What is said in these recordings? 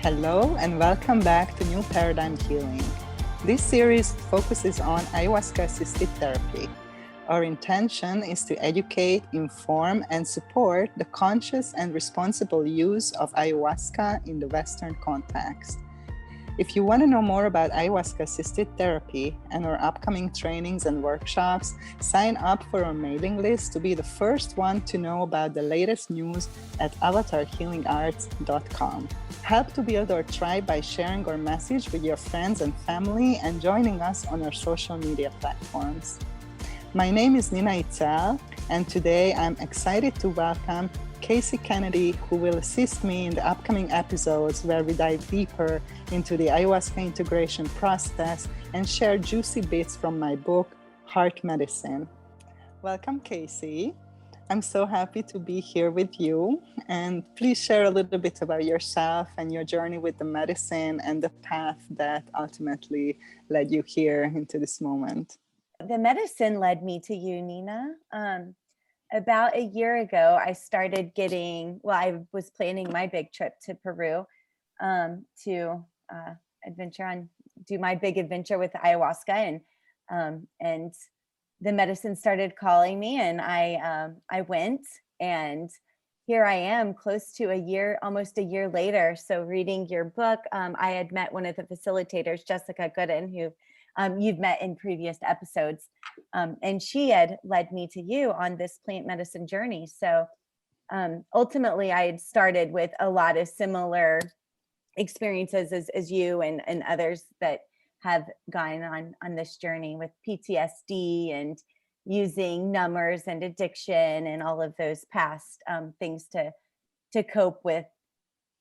Hello and welcome back to New Paradigm Healing. This series focuses on Ayahuasca Assisted Therapy. Our intention is to educate, inform, and support the conscious and responsible use of ayahuasca in the Western context. If you want to know more about Ayahuasca Assisted Therapy and our upcoming trainings and workshops, sign up for our mailing list to be the first one to know about the latest news at avatarhealingarts.com. Help to build our tribe by sharing our message with your friends and family and joining us on our social media platforms. My name is Nina Izel, and today I'm excited to welcome Kasi Kennedy, who will assist me in the upcoming episodes where we dive deeper into the ayahuasca integration process and share juicy bits from my book, Heart Medicine. Welcome, Kasi. I'm so happy to be here with you. And please share a little bit about yourself and your journey with the medicine and the path that ultimately led you here into this moment. The medicine led me to you, Nina. About a year ago, I started I was planning my big trip to Peru to do my big adventure with ayahuasca, and the medicine started calling me, and I went, and here I am, close to almost a year later. So reading your book, I had met one of the facilitators, Jessica Gooden, who you've met in previous episodes. And she had led me to you on this plant medicine journey. So ultimately, I had started with a lot of similar experiences as you and others that have gone on this journey with PTSD and using numbers and addiction and all of those past things to cope with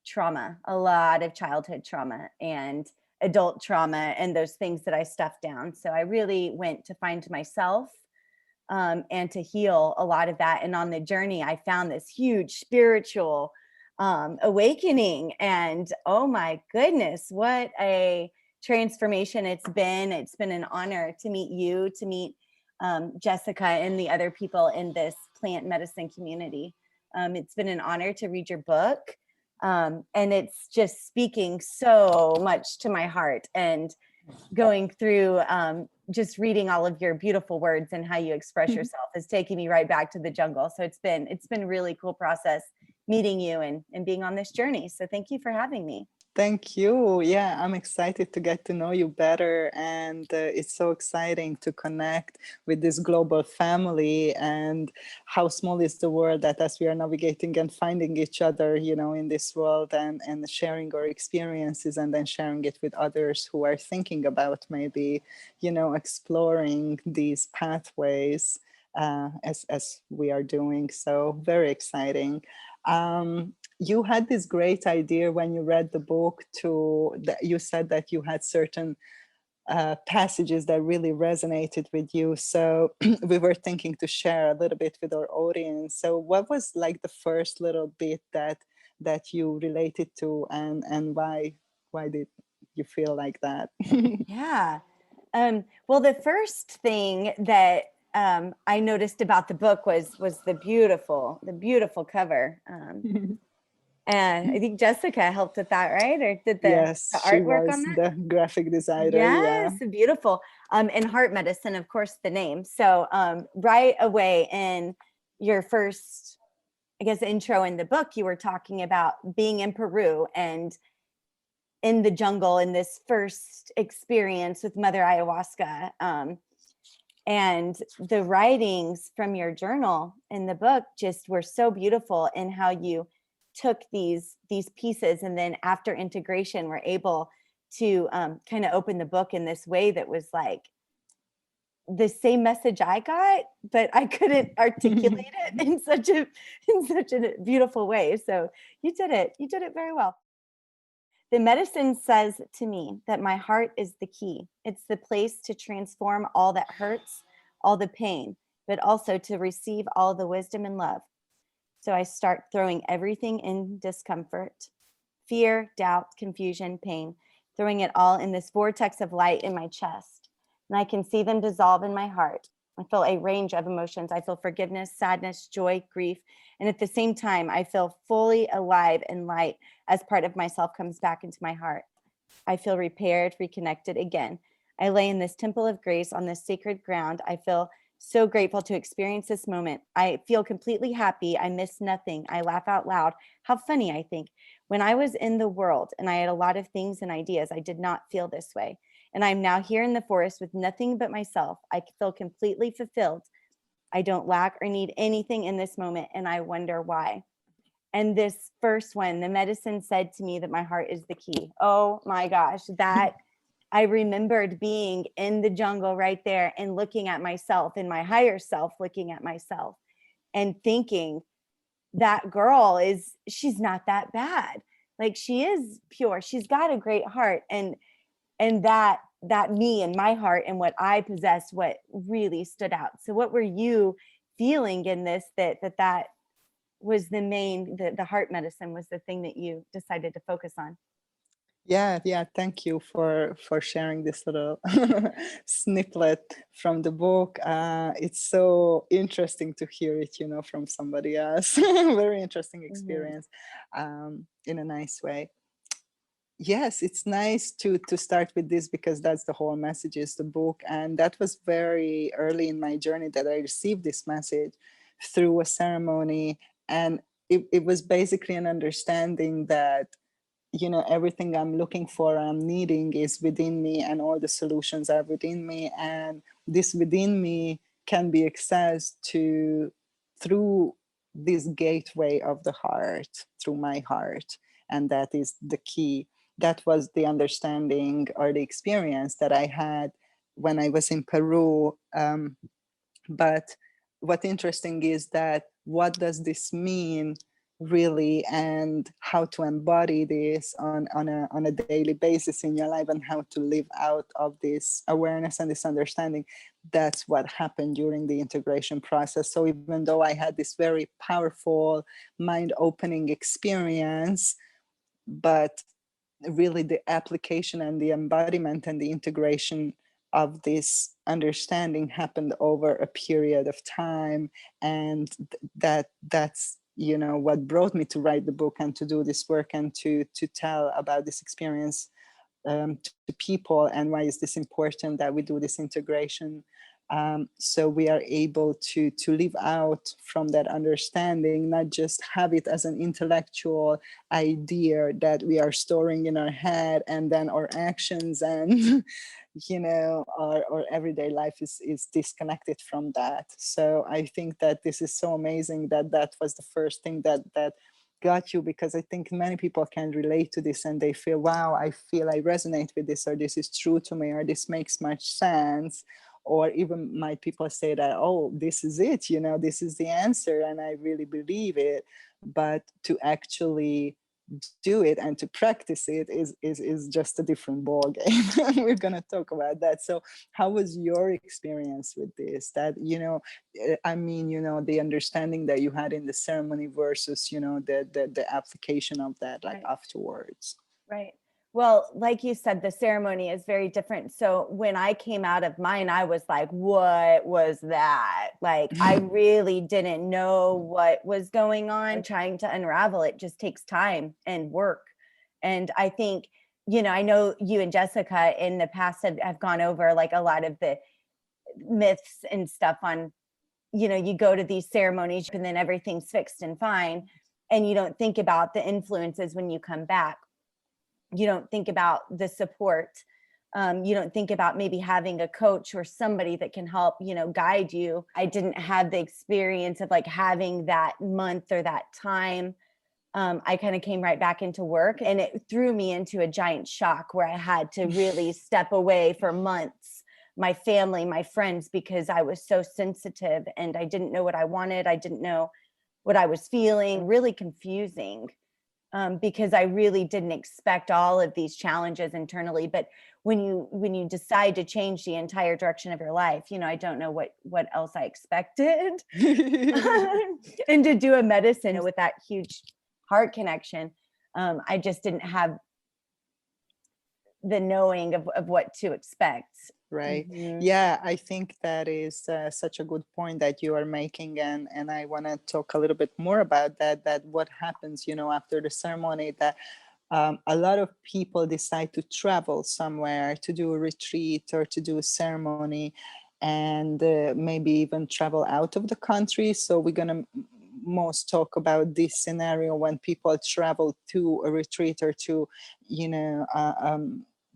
trauma, a lot of childhood trauma and adult trauma and those things that I stuffed down. So I really went to find myself and to heal a lot of that. And on the journey, I found this huge spiritual awakening. And oh my goodness, what a transformation it's been. It's been an honor to meet you, to meet Jessica and the other people in this plant medicine community. It's been an honor to read your book. And it's just speaking so much to my heart, and going through just reading all of your beautiful words and how you express yourself is taking me right back to the jungle. So it's been a really cool process meeting you and being on this journey. So thank you for having me. Thank you. Yeah, I'm excited to get to know you better. And it's so exciting to connect with this global family, and how small is the world that as we are navigating and finding each other, in this world, and sharing our experiences and then sharing it with others who are thinking about maybe, exploring these pathways as we are doing. So very exciting. You had this great idea when you read the book that you said that you had certain passages that really resonated with you. So we were thinking to share a little bit with our audience. So what was like the first little bit that you related to, and why did you feel like that? Yeah. Well, the first thing that I noticed about the book was the beautiful cover. And I think Jessica helped with that, right? Or did Yes, the she artwork was on that? the graphic designer. Yes, Yeah. beautiful. And Heart Medicine, of course, the name. So right away in your first, I guess, intro in the book, you were talking about being in Peru and in the jungle in this first experience with Mother Ayahuasca. And the writings from your journal in the book just were so beautiful in how you took these pieces, and then after integration were able to kind of open the book in this way that was like the same message I got, but I couldn't articulate it in such a beautiful way. So you did it very well. The medicine says to me that my heart is the key. It's the place to transform all that hurts, all the pain, but also to receive all the wisdom and love. So I start throwing everything in discomfort, fear, doubt, confusion, pain, throwing it all in this vortex of light in my chest. And I can see them dissolve in my heart. I feel a range of emotions. I feel forgiveness, sadness, joy, grief. And at the same time, I feel fully alive and light as part of myself comes back into my heart. I feel repaired, reconnected again. I lay in this temple of grace on this sacred ground. I feel so grateful to experience this moment. I feel completely happy. I miss nothing. I laugh out loud. How funny, I think. When I was in the world and I had a lot of things and ideas, I did not feel this way. And I'm now here in the forest with nothing but myself. I feel completely fulfilled. I don't lack or need anything in this moment, and I wonder why. And this first one, the medicine said to me that my heart is the key. Oh my gosh, that I remembered being in the jungle right there and looking at myself and my higher self, looking at myself and thinking, that girl she's not that bad. Like, she is pure. She's got a great heart. And that me and my heart and what I possess, what really stood out. So what were you feeling in this, that was the main, the heart medicine was the thing that you decided to focus on? Yeah. Thank you for sharing this little snippet from the book. It's so interesting to hear it, from somebody else. Very interesting Mhm. experience, in a nice way. Yes, it's nice to start with this because that's the whole message is the book, and that was very early in my journey that I received this message through a ceremony, and it was basically an understanding that everything I'm looking for, I'm needing is within me, and all the solutions are within me, and this within me can be accessed to through this gateway of the heart, through my heart, and that is the key. That was the understanding or the experience that I had when I was in Peru. But what interesting is that what does this mean really, and how to embody this on a daily basis in your life, and how to live out of this awareness and this understanding. That's what happened during the integration process. So even though I had this very powerful mind opening experience, but really the application and the embodiment and the integration of this understanding happened over a period of time, and that's what brought me to write the book and to do this work and to tell about this experience, to people, and why is this important that we do this integration, so we are able to live out from that understanding, not just have it as an intellectual idea that we are storing in our head, and then our actions and our everyday life is disconnected from that. So I think that this is so amazing that that was the first thing that got you, because I think many people can relate to this and they feel, wow, I feel I resonate with this, or this is true to me, or this makes much sense. Or even my people say that, oh, this is it, this is the answer, and I really believe it. But to actually do it and to practice it is just a different ball game. We're going to talk about that. So how was your experience with this, that I mean, the understanding that you had in the ceremony versus the application of that, like, Right. afterwards? Right. Well, like you said, the ceremony is very different. So when I came out of mine, I was like, what was that? Like, I really didn't know what was going on. Trying to unravel it just takes time and work. And I think, I know you and Jessica in the past have gone over like a lot of the myths and stuff on, you go to these ceremonies and then everything's fixed and fine. And you don't think about the influences when you come back. You don't think about the support. You don't think about maybe having a coach or somebody that can help, guide you. I didn't have the experience of like having that month or that time. I kind of came right back into work, and it threw me into a giant shock where I had to really step away for months, my family, my friends, because I was so sensitive and I didn't know what I wanted. I didn't know what I was feeling, really confusing. Because I really didn't expect all of these challenges internally. But when you decide to change the entire direction of your life, I don't know what else I expected. And to do a medicine with that huge heart connection, I just didn't have the knowing of what to expect. right? Mhm. Yeah, I think that is such a good point that you are making, and I want to talk a little bit more about that. That what happens, after the ceremony, that a lot of people decide to travel somewhere to do a retreat or to do a ceremony, and maybe even travel out of the country. So we're going to most talk about this scenario when people travel to a retreat or to, you know,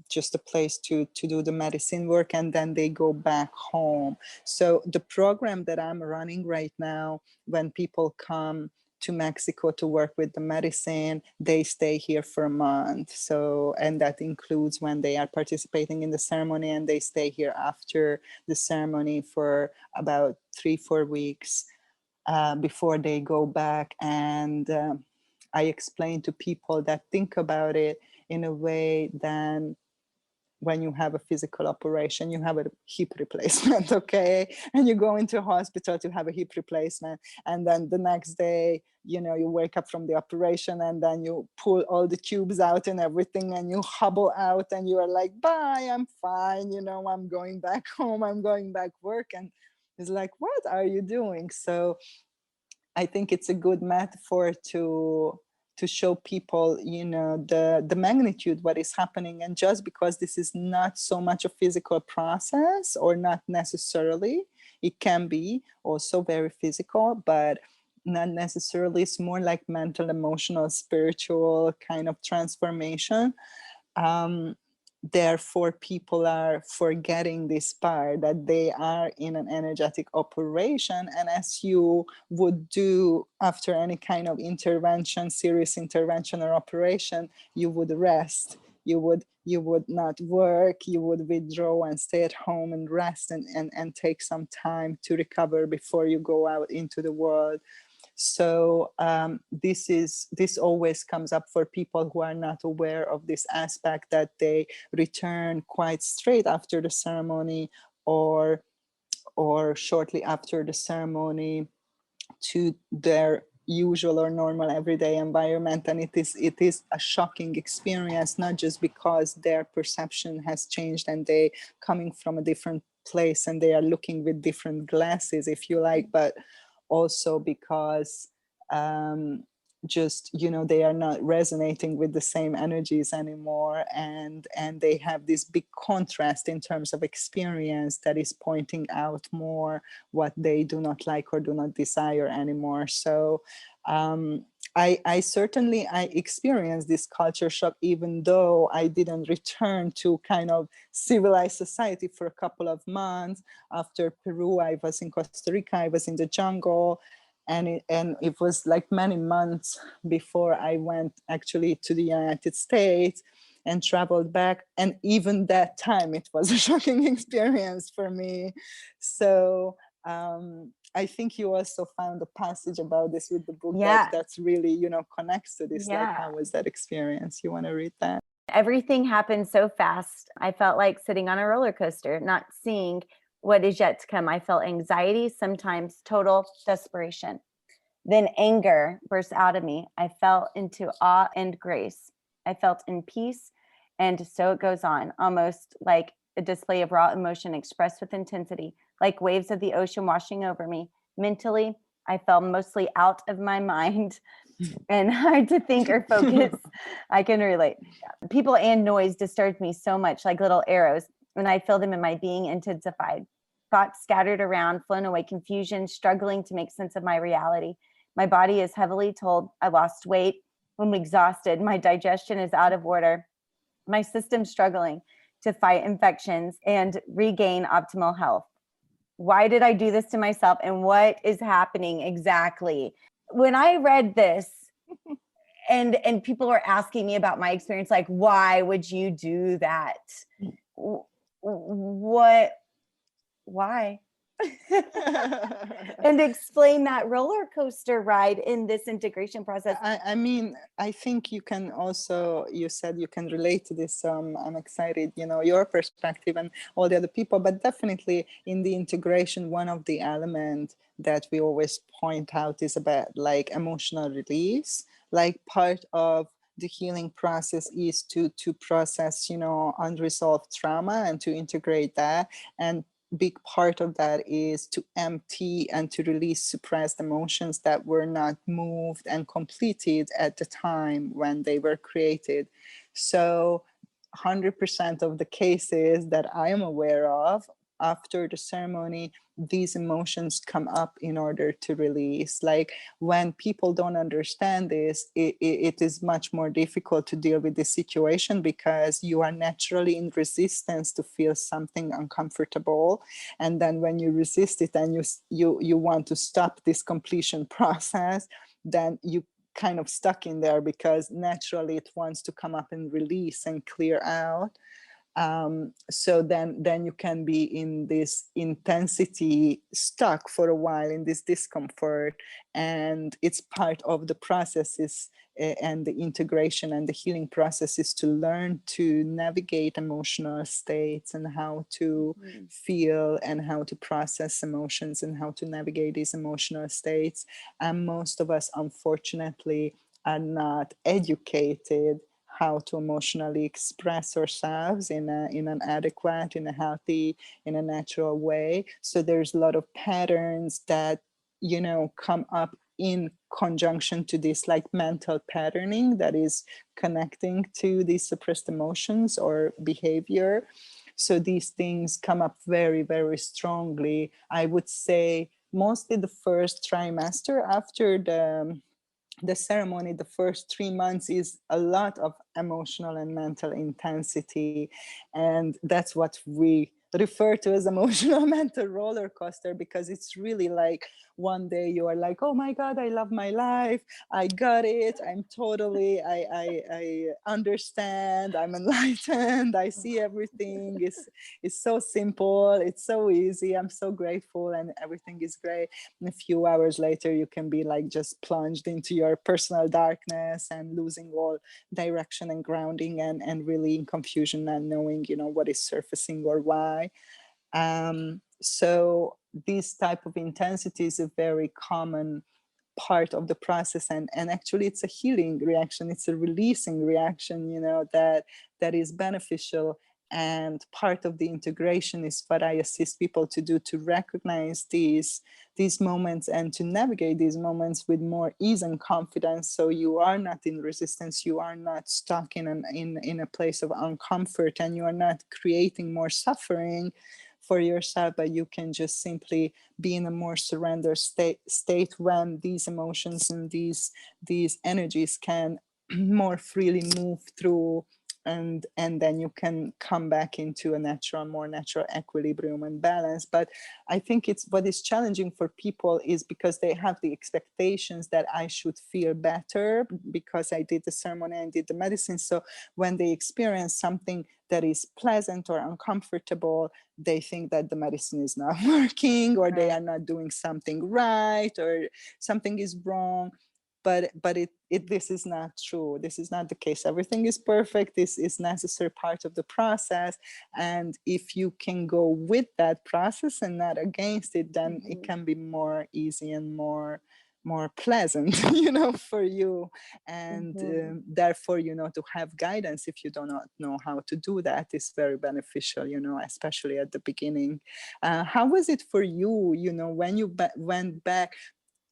just a place to do the medicine work, and then they go back home. So the program that I'm running right now, when people come to Mexico to work with the medicine, they stay here for a month. So, and that includes when they are participating in the ceremony, and they stay here after the ceremony for about 3-4 weeks before they go back. And I explain to people that think about it in a way then when you have a physical operation, you have a hip replacement, okay? And you go into a hospital to have a hip replacement. And then the next day, you wake up from the operation, and then you pull all the tubes out and everything, and you hobble out, and you are like, bye, I'm fine. I'm going back home. I'm going back work. And it's like, what are you doing? So I think it's a good metaphor to show people, the magnitude what is happening. And just because this is not so much a physical process, or not necessarily, it can be also very physical, but not necessarily. It's more like mental, emotional, spiritual kind of transformation. um, Therefore people are forgetting this part, that they are in an energetic operation. And as you would do after any kind of intervention, serious intervention or operation, you would rest. You would not work. You would withdraw and stay at home and rest, and take some time to recover before you go out into the world. So this always comes up for people who are not aware of this aspect, that they return quite straight after the ceremony, or shortly after the ceremony, to their usual or normal everyday environment. And it is a shocking experience, not just because their perception has changed and they coming from a different place and they are looking with different glasses, if you like, but also because just they are not resonating with the same energies anymore, and they have this big contrast in terms of experience that is pointing out more what they do not like or do not desire anymore. So I certainly experienced this culture shock, even though I didn't return to kind of civilized society for a couple of months. After Peru, I was in Costa Rica, I was in the jungle, and it was like many months before I went actually to the United States and traveled back. And even that time, it was a shocking experience for me. So I think you also found a passage about this with the book Yeah. that's really, connects to this. Like, Yeah. how was that experience? You want to read that? Everything happened so fast. I felt like sitting on a roller coaster, not seeing what is yet to come. I felt anxiety, sometimes total desperation. Then anger burst out of me. I fell into awe and grace. I felt in peace. And so it goes on, almost like a display of raw emotion expressed with intensity, like waves of the ocean washing over me. Mentally, I felt mostly out of my mind and hard to think or focus. I can relate. People and noise disturbed me so much, like little arrows, and I feel them in my being intensified. Thoughts scattered around, flown away, confusion, struggling to make sense of my reality. My body is heavily told I lost weight. I'm exhausted. My digestion is out of order. My system struggling to fight infections and regain optimal health. Why did I do this to myself? And what is happening exactly? When I read this, and people were asking me about my experience, like, why would you do that? What? Why? And explain that roller coaster ride in this integration process. I mean, I think you can also, you said you can relate to this. I'm excited, your perspective and all the other people, but definitely in the integration, one of the elements that we always point out is about like emotional release, like part of the healing process is to process, unresolved trauma and to integrate that. And big part of that is to empty and to release suppressed emotions that were not moved and completed at the time when they were created. So 100% of the cases that I am aware of, after the ceremony, these emotions come up in order to release. Like when people don't understand this, it is much more difficult to deal with this situation, because you are naturally in resistance to feel something uncomfortable. And then when you resist it and you want to stop this completion process, then you kind of stuck in there, because naturally it wants to come up and release and clear out. So then you can be in this intensity, stuck for a while in this discomfort, and it's part of the processes and the integration and the healing process is to learn to navigate emotional states and how to feel and how to process emotions and how to navigate these emotional states. And most of us, unfortunately, are not educated how to emotionally express ourselves in an adequate, in a healthy, in a natural way. So there's a lot of patterns that come up in conjunction to this, like mental patterning that is connecting to these suppressed emotions or behavior. So these things come up very, very strongly. I would say mostly the first trimester after the ceremony. The first 3 months is a lot of emotional and mental intensity. And that's what we refer to as emotional mental roller coaster, because it's really like one day you are like, oh my God, I love my life. I got it. I'm totally, I understand. I'm enlightened. I see everything. It's so simple. It's so easy. I'm so grateful and everything is great. And a few hours later, you can be like just plunged into your personal darkness and losing all direction and grounding and really in confusion and knowing, what is surfacing or why. So this type of intensity is a very common part of the process, and actually it's a healing reaction, it's a releasing reaction, that is beneficial. And part of the integration is what I assist people to do, to recognize these moments and to navigate these moments with more ease and confidence, so you are not in resistance, you are not stuck in a place of uncomfort, and you are not creating more suffering for yourself, but you can just simply be in a more surrender state when these emotions and these energies can more freely move through, and then you can come back into a more natural equilibrium and balance. But I think it's what is challenging for people is because they have the expectations that I should feel better because I did the ceremony and did the medicine. So when they experience something that is pleasant or uncomfortable, they think that the medicine is not working, or they are not doing something right, or something is wrong. But this is not true. This is not the case. Everything is perfect. This is necessary part of the process. And if you can go with that process and not against it, then it can be more easy and more pleasant, for you. And therefore, to have guidance if you do not know how to do that is very beneficial, especially at the beginning. How was it for you, when you went back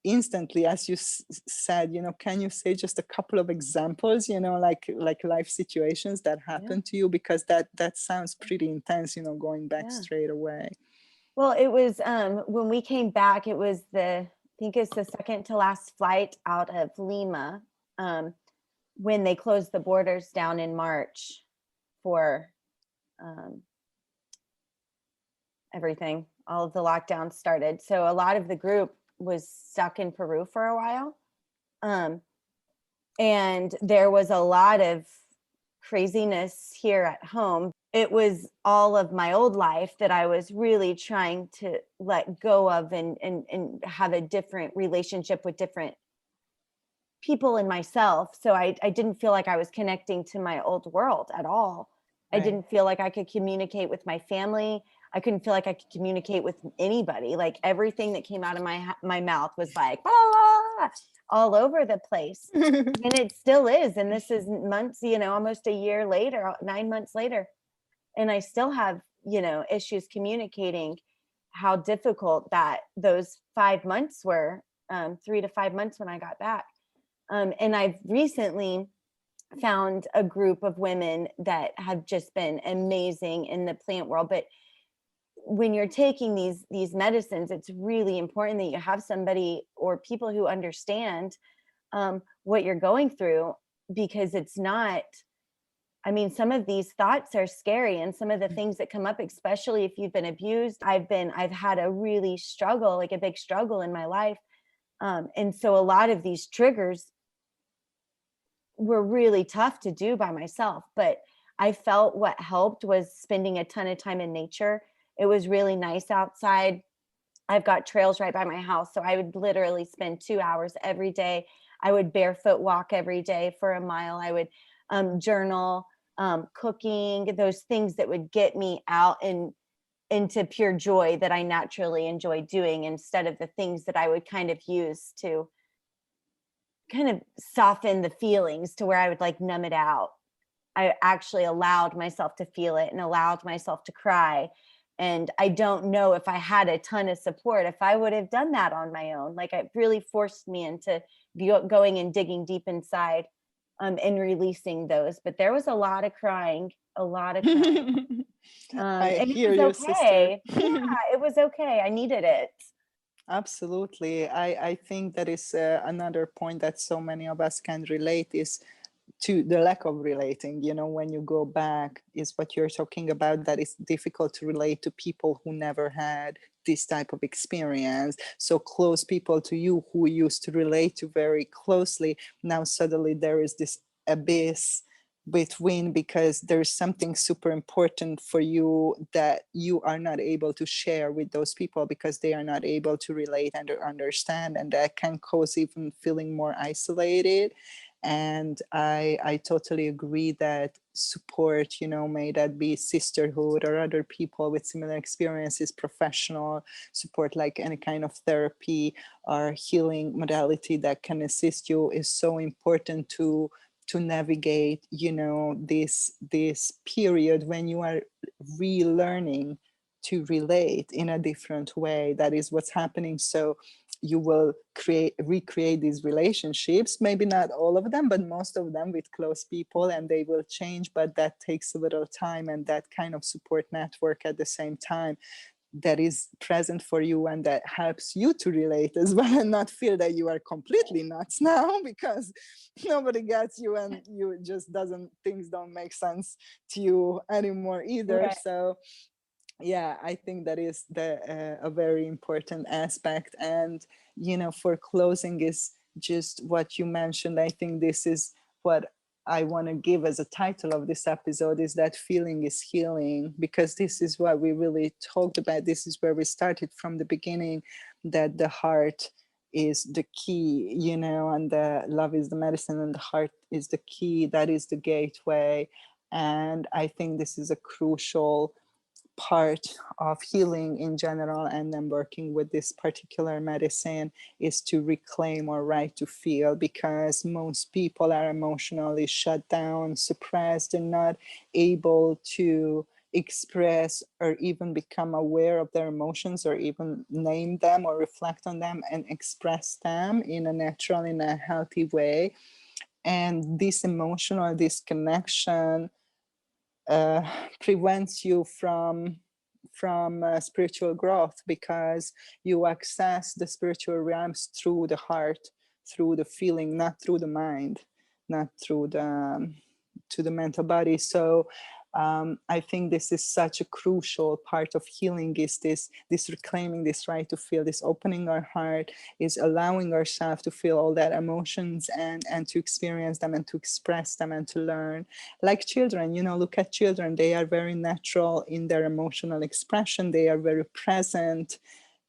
instantly, as you said, can you say just a couple of examples, like life situations that happened to you? Because that sounds pretty intense, going back straight away. Well, it was when we came back, it was I think it's the second to last flight out of Lima, when they closed the borders down in March for everything. All of the lockdowns started. So a lot of the group was stuck in Peru for a while. And there was a lot of craziness here at home. It was all of my old life that I was really trying to let go of and have a different relationship with different people and myself. So I didn't feel like I was connecting to my old world at all. Right. I didn't feel like I could communicate with my family. I couldn't feel like I could communicate with anybody. Like everything that came out of my mouth was like, blah, blah, all over the place. And it still is. And this is months, almost a year later, 9 months later. And I still have, issues communicating how difficult that those 5 months were, 3 to 5 months when I got back. And I've recently found a group of women that have just been amazing in the plant world. But when you're taking these medicines, it's really important that you have somebody or people who understand what you're going through, because it's not, some of these thoughts are scary, and some of the things that come up, especially if you've been abused. I've had a really struggle, like a big struggle in my life. And so a lot of these triggers were really tough to do by myself, but I felt what helped was spending a ton of time in nature. It was really nice outside. I've got trails right by my house, so I would literally spend 2 hours every day. I would barefoot walk every day for a mile. I would journal, cooking, those things that would get me out and into pure joy that I naturally enjoy doing, instead of the things that I would kind of use to kind of soften the feelings to where I would like numb it out. I actually allowed myself to feel it and allowed myself to cry. And I don't know if I had a ton of support, if I would have done that on my own. Like, it really forced me into going and digging deep inside, and releasing those. But there was a lot of crying, a lot of crying. I And it hear was you, sister. okay. Yeah, it was okay. I needed it. Absolutely. I think that is another point that so many of us can relate is to the lack of relating. When you go back, is what you're talking about, that it's difficult to relate to people who never had this type of experience. So close people to you who used to relate to very closely, now suddenly there is this abyss between, because there's something super important for you that you are not able to share with those people because they are not able to relate and understand, and that can cause even feeling more isolated. And I totally agree that support, may that be sisterhood or other people with similar experiences, professional support like any kind of therapy or healing modality that can assist you, is so important to navigate, this period when you are relearning to relate in a different way. That is what's happening. So you will recreate these relationships, maybe not all of them, but most of them, with close people, and they will change. But that takes a little time, and that kind of support network at the same time that is present for you and that helps you to relate as well, and not feel that you are completely nuts now because nobody gets you and you just things don't make sense to you anymore either. Right. So yeah, I think that is a very important aspect. And for closing, is just what you mentioned. I think this is what I want to give as a title of this episode, is that feeling is healing, because this is what we really talked about. This is where we started from the beginning, that the heart is the key, and the love is the medicine and the heart is the key. That is the gateway. And I think this is a crucial part of healing in general, and then working with this particular medicine, is to reclaim our right to feel, because most people are emotionally shut down, suppressed, and not able to express or even become aware of their emotions, or even name them or reflect on them and express them in a natural, in a healthy way. And this emotional disconnection prevents you from spiritual growth, because you access the spiritual realms through the heart, through the feeling, not through the mind, not through the to the mental body. So I think this is such a crucial part of healing, is this reclaiming this right to feel, this opening our heart, is allowing ourselves to feel all that emotions and to experience them and to express them and to learn. Like children, look at children, they are very natural in their emotional expression, they are very present,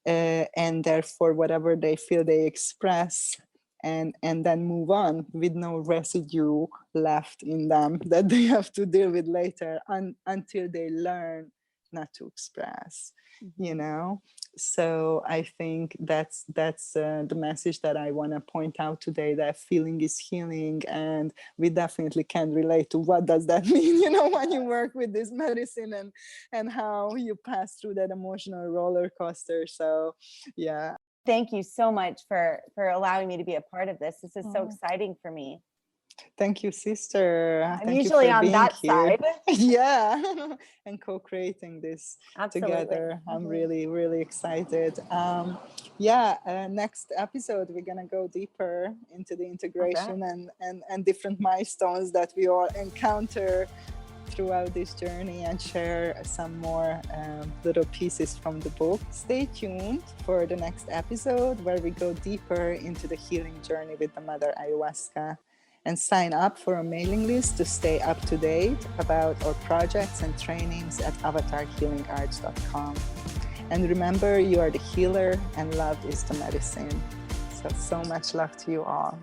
and therefore whatever they feel they express, and then move on with no residue left in them that they have to deal with later, until they learn not to express. you know. So I think that's the message that I want to point out today, that feeling is healing, and we definitely can relate to what does that mean, you know, when you work with this medicine, and how you pass through that emotional roller coaster. So yeah. Thank you so much for allowing me to be a part of this. This is so exciting for me. Thank you, sister. I'm Thank usually you for on being that here. side. Yeah. And co-creating this Absolutely. together. I'm really, really excited. Next episode, we're going to go deeper into the integration and different milestones that we all encounter throughout this journey, and share some more little pieces from the book. Stay tuned for the next episode, where we go deeper into the healing journey with the Mother Ayahuasca. And sign up for a mailing list to stay up to date about our projects and trainings at avatarhealingarts.com. And remember, you are the healer, and love is the medicine. So much love to you all.